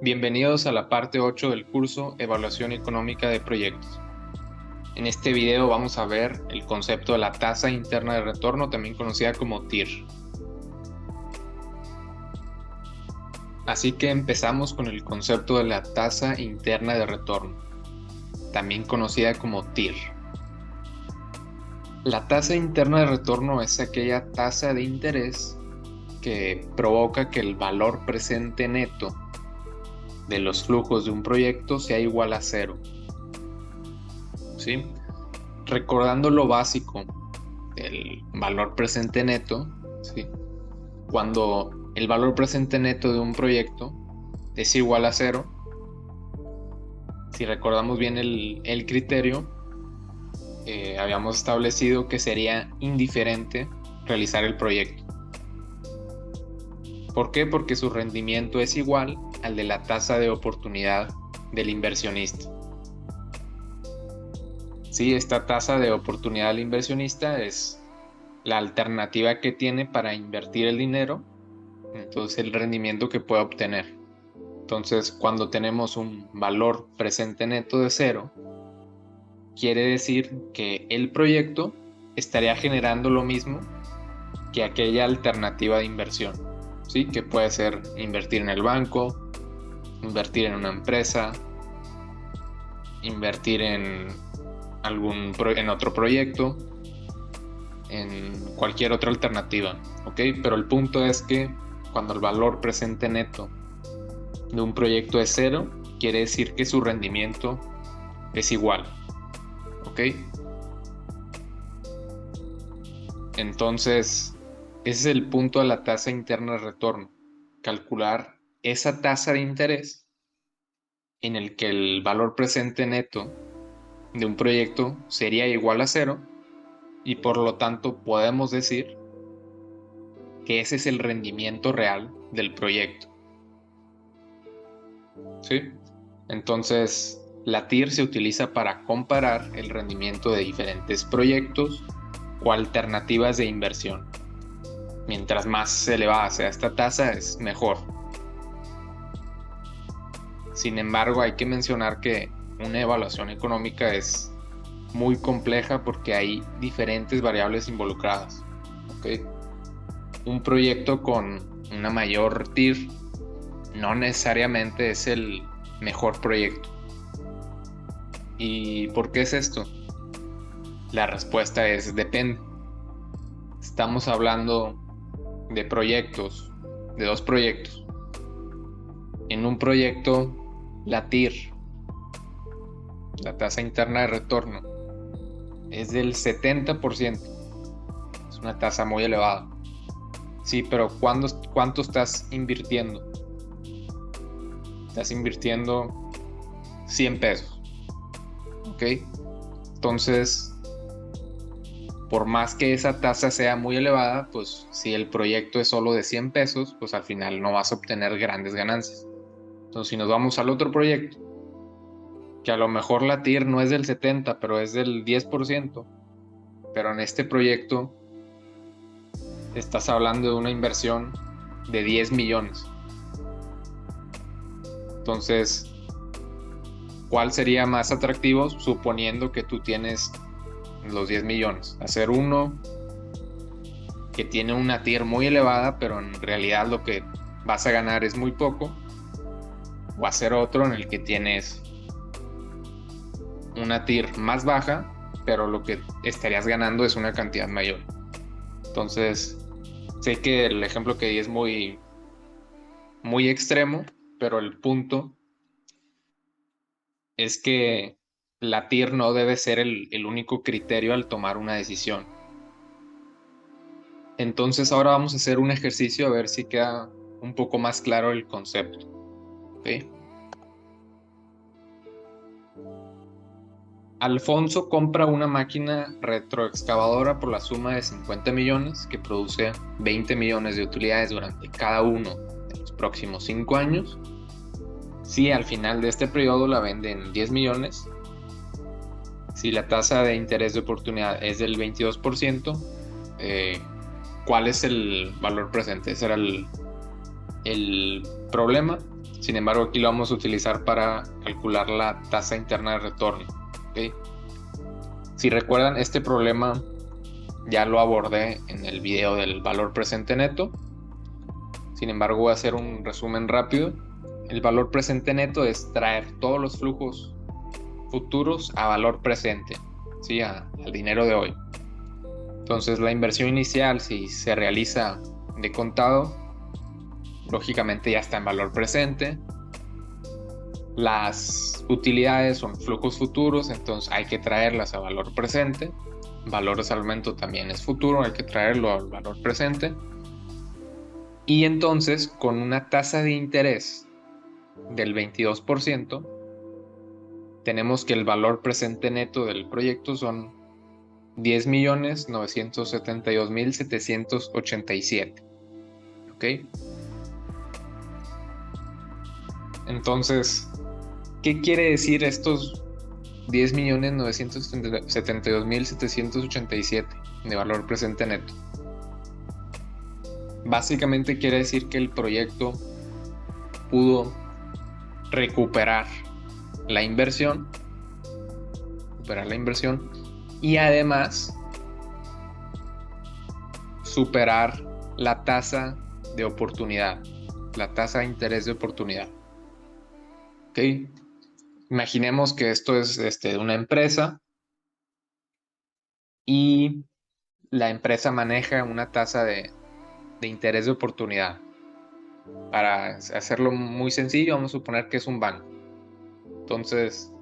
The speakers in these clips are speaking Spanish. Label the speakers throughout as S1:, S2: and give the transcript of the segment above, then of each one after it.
S1: Bienvenidos a la parte 8 del curso Evaluación Económica de Proyectos. En este video vamos a ver el concepto de la tasa interna de retorno, también conocida como TIR. Así que empezamos con el concepto de la tasa interna de retorno, también conocida como TIR. La tasa interna de retorno es aquella tasa de interés que provoca que el valor presente neto de los flujos de un proyecto sea igual a cero. ¿Sí? Recordando lo básico del valor presente neto, ¿sí? Cuando el valor presente neto de un proyecto es igual a cero, si recordamos bien el criterio, habíamos establecido que sería indiferente realizar el proyecto. ¿Por qué? Porque su rendimiento es igual al de la tasa de oportunidad del inversionista. Sí, esta tasa de oportunidad del inversionista es la alternativa que tiene para invertir el dinero, entonces el rendimiento que puede obtener. Entonces, cuando tenemos un valor presente neto de cero, quiere decir que el proyecto estaría generando lo mismo que aquella alternativa de inversión, ¿sí? Que puede ser invertir en el banco, invertir en una empresa, invertir en otro proyecto, en cualquier otra alternativa, ¿ok? Pero el punto es que cuando el valor presente neto de un proyecto es cero, quiere decir que su rendimiento es igual, ¿ok? Entonces, ese es el punto de la tasa interna de retorno, calcular esa tasa de interés en el que el valor presente neto de un proyecto sería igual a cero y por lo tanto podemos decir que ese es el rendimiento real del proyecto. ¿Sí? Entonces, la TIR se utiliza para comparar el rendimiento de diferentes proyectos o alternativas de inversión. Mientras más elevada sea esta tasa, es mejor. Sin embargo, hay que mencionar que una evaluación económica es muy compleja porque hay diferentes variables involucradas. ¿Okay? Un proyecto con una mayor TIR no necesariamente es el mejor proyecto. ¿Y por qué es esto? La respuesta es depende. Estamos hablando de proyectos, de dos proyectos. En un proyecto, la TIR, la tasa interna de retorno, es del 70%. Es una tasa muy elevada. Sí, pero ¿cuánto estás invirtiendo? Estás invirtiendo 100 pesos. ¿Ok? Entonces, por más que esa tasa sea muy elevada, pues si el proyecto es solo de 100 pesos, pues al final no vas a obtener grandes ganancias. Entonces, si nos vamos al otro proyecto, que a lo mejor la TIR no es del 70, pero es del 10%, pero en este proyecto estás hablando de una inversión de 10 millones. Entonces, ¿cuál sería más atractivo suponiendo que tú tienes los 10 millones? Hacer uno que tiene una TIR muy elevada, pero en realidad lo que vas a ganar es muy poco, o hacer otro en el que tienes una TIR más baja, pero lo que estarías ganando es una cantidad mayor. Entonces, sé que el ejemplo que di es muy, muy extremo, pero el punto es que la TIR no debe ser el único criterio al tomar una decisión. Entonces ahora vamos a hacer un ejercicio a ver si queda un poco más claro el concepto. ¿Okay? Alfonso compra una máquina retroexcavadora por la suma de 50 millones que produce 20 millones de utilidades durante cada uno de los próximos 5 años. Si al final de este periodo la vende en 10 millones, Si la tasa de interés de oportunidad es del 22%, ¿cuál es el valor presente? Ese era el problema. Sin embargo, aquí lo vamos a utilizar para calcular la tasa interna de retorno. ¿Okay? Si recuerdan, este problema ya lo abordé en el video del valor presente neto. Sin embargo, voy a hacer un resumen rápido. El valor presente neto es traer todos los flujos futuros a valor presente, ¿sí? Al dinero de hoy. Entonces, la inversión inicial, si se realiza de contado, lógicamente ya está en valor presente. Las utilidades son flujos futuros, entonces hay que traerlas a valor presente. Valor de salvamento también es futuro, hay que traerlo al valor presente. Y entonces, con una tasa de interés del 22%, tenemos que el valor presente neto del proyecto son 10.972.787. ¿Ok? Entonces, ¿qué quiere decir estos 10.972.787 de valor presente neto? Básicamente quiere decir que el proyecto pudo recuperar la inversión y además superar la tasa de oportunidad, la tasa de interés de oportunidad. ¿Ok? Imaginemos que esto es una empresa y la empresa maneja una tasa de interés de oportunidad. Para hacerlo muy sencillo, vamos a suponer que es un banco. Entonces,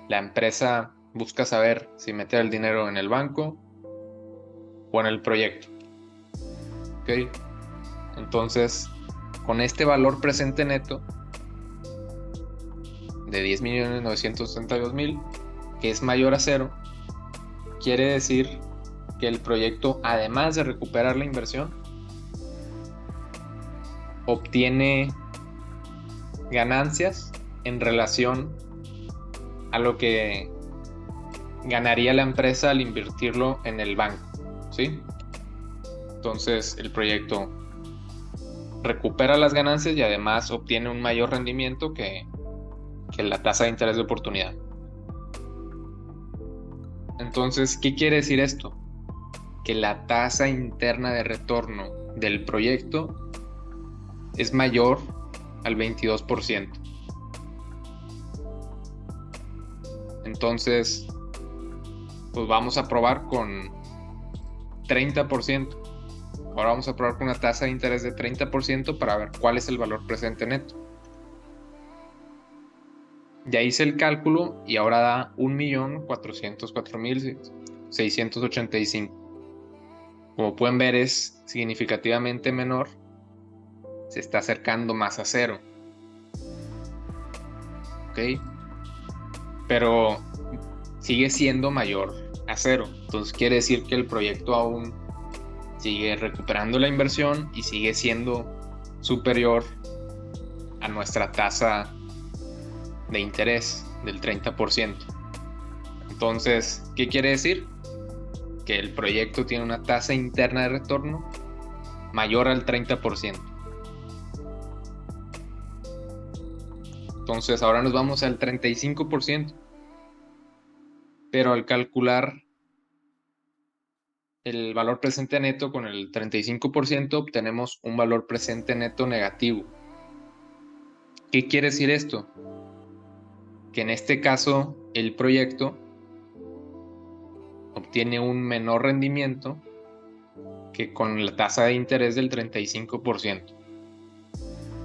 S1: la empresa busca saber si meter el dinero en el banco o en el proyecto. ¿Ok? Entonces, con este valor presente neto de 10.972.000, que es mayor a cero, quiere decir que el proyecto, además de recuperar la inversión, obtiene ganancias en relación a lo que ganaría la empresa al invertirlo en el banco, ¿sí? Entonces el proyecto recupera las ganancias y además obtiene un mayor rendimiento que la tasa de interés de oportunidad. Entonces, ¿qué quiere decir esto? Que la tasa interna de retorno del proyecto es mayor al 22%. Entonces, pues vamos a probar con 30%. Ahora vamos a probar con una tasa de interés de 30% para ver cuál es el valor presente neto. Ya hice el cálculo y ahora da 1.404.685. Como pueden ver, es significativamente menor. Se está acercando más a cero. ¿Ok? Pero sigue siendo mayor a cero. Entonces quiere decir que el proyecto aún sigue recuperando la inversión y sigue siendo superior a nuestra tasa de interés del 30%. Entonces, ¿qué quiere decir? Que el proyecto tiene una tasa interna de retorno mayor al 30%. Entonces, ahora nos vamos al 35%. Pero al calcular el valor presente neto con el 35%, obtenemos un valor presente neto negativo. ¿Qué quiere decir esto? Que en este caso el proyecto obtiene un menor rendimiento que con la tasa de interés del 35%.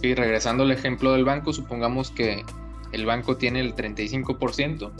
S1: Y regresando al ejemplo del banco, supongamos que el banco tiene el 35%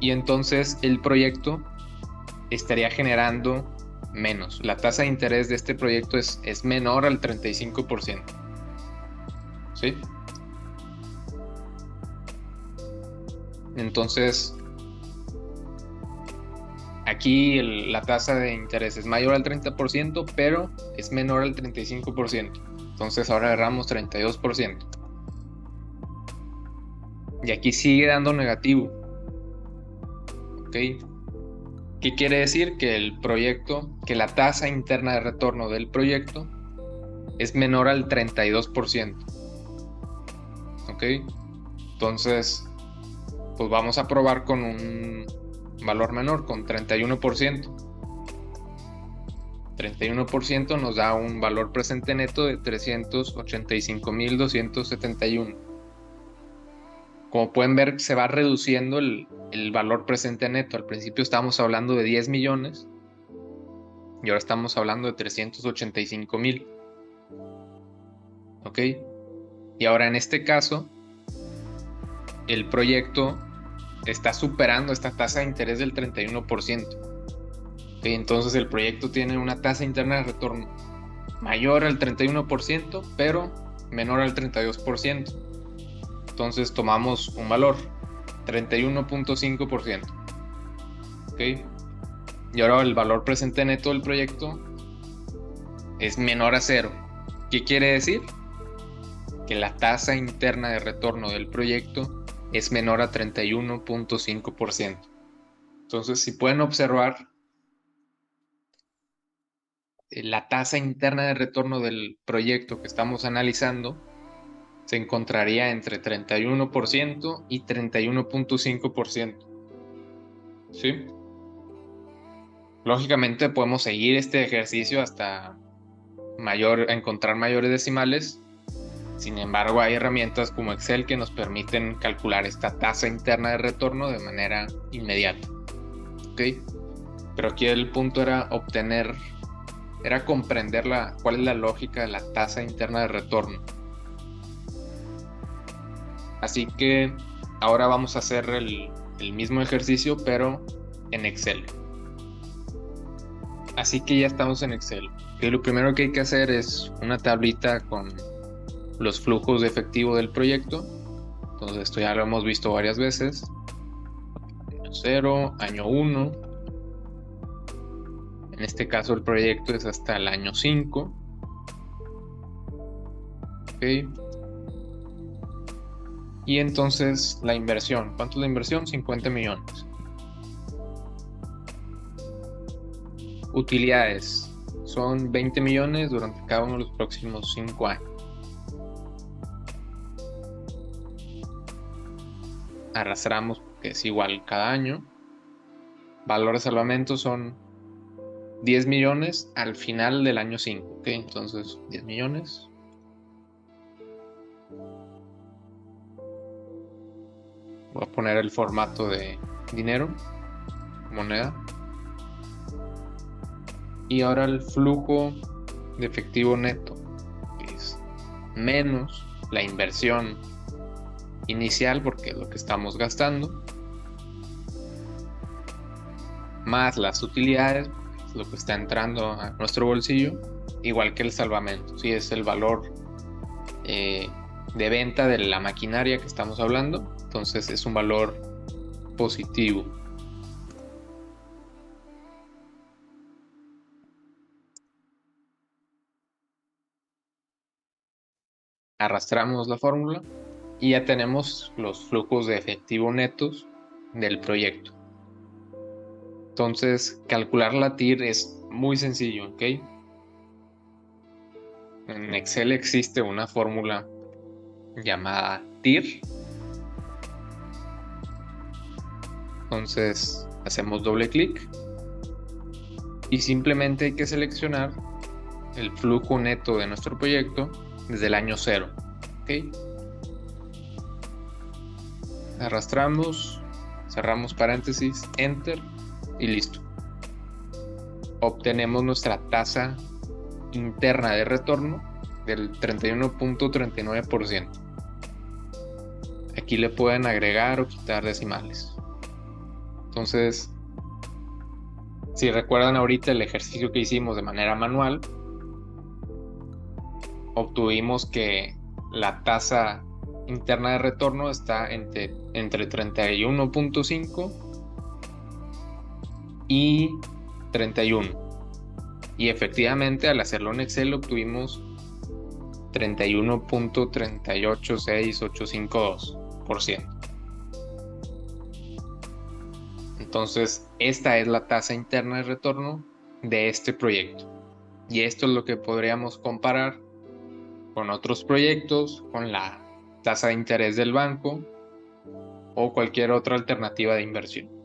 S1: y entonces el proyecto estaría generando menos. La tasa de interés de este proyecto es menor al 35%. ¿Sí? Entonces, aquí la tasa de interés es mayor al 30%, pero es menor al 35%. Entonces ahora agarramos 32%. Y aquí sigue dando negativo. ¿Ok? ¿Qué quiere decir? Que la tasa interna de retorno del proyecto es menor al 32%. ¿Ok? Entonces, pues vamos a probar con un valor menor, con 31%. 31% nos da un valor presente neto de 385,271. Como pueden ver, se va reduciendo el valor presente neto. Al principio estábamos hablando de 10 millones y ahora estamos hablando de 385,000. ¿Ok? Y ahora en este caso, el proyecto está superando esta tasa de interés del 31%. ¿Ok? Entonces el proyecto tiene una tasa interna de retorno mayor al 31%, pero menor al 32%. Entonces tomamos un valor, 31.5%. ¿Ok? Y ahora el valor presente neto del proyecto es menor a cero. ¿Qué quiere decir? Que la tasa interna de retorno del proyecto es menor a 31.5%. Entonces, si pueden observar, la tasa interna de retorno del proyecto que estamos analizando se encontraría entre 31% y 31.5%. ¿Sí? Lógicamente podemos seguir este ejercicio hasta encontrar mayores decimales. Sin embargo, hay herramientas como Excel que nos permiten calcular esta tasa interna de retorno de manera inmediata. ¿Ok? Pero aquí el punto era comprender cuál es la lógica de la tasa interna de retorno. Así que ahora vamos a hacer el mismo ejercicio, pero en Excel. Así que ya estamos en Excel. Y lo primero que hay que hacer es una tablita con los flujos de efectivo del proyecto. Entonces esto ya lo hemos visto varias veces. Año 0, año 1. En este caso el proyecto es hasta el año 5. ¿Ok? Y entonces la inversión. ¿Cuánto es la inversión? 50 millones. Utilidades. Son 20 millones durante cada uno de los próximos 5 años. Arrastramos porque es igual cada año. Valor de salvamento son 10 millones al final del año 5. ¿Ok? Entonces 10 millones. Voy a poner el formato de dinero, moneda. Y ahora el flujo de efectivo neto es menos la inversión inicial, porque es lo que estamos gastando, más las utilidades, porque es lo que está entrando a nuestro bolsillo, igual que el salvamento. Si es el valor de venta de la maquinaria que estamos hablando, entonces es un valor positivo. Arrastramos la fórmula y ya tenemos los flujos de efectivo netos del proyecto. Entonces, calcular la TIR es muy sencillo, ¿ok? En Excel existe una fórmula llamada TIR. Entonces, hacemos doble clic y simplemente hay que seleccionar el flujo neto de nuestro proyecto desde el año 0, ¿ok? Arrastramos, cerramos paréntesis, enter y listo. Obtenemos nuestra tasa interna de retorno del 31.39%. Aquí le pueden agregar o quitar decimales. Entonces, si recuerdan ahorita el ejercicio que hicimos de manera manual, obtuvimos que la tasa interna de retorno está entre 31.5 y 31. Y efectivamente, al hacerlo en Excel obtuvimos 31.38682%. Entonces, esta es la tasa interna de retorno de este proyecto. Y esto es lo que podríamos comparar con otros proyectos, con la tasa de interés del banco o cualquier otra alternativa de inversión.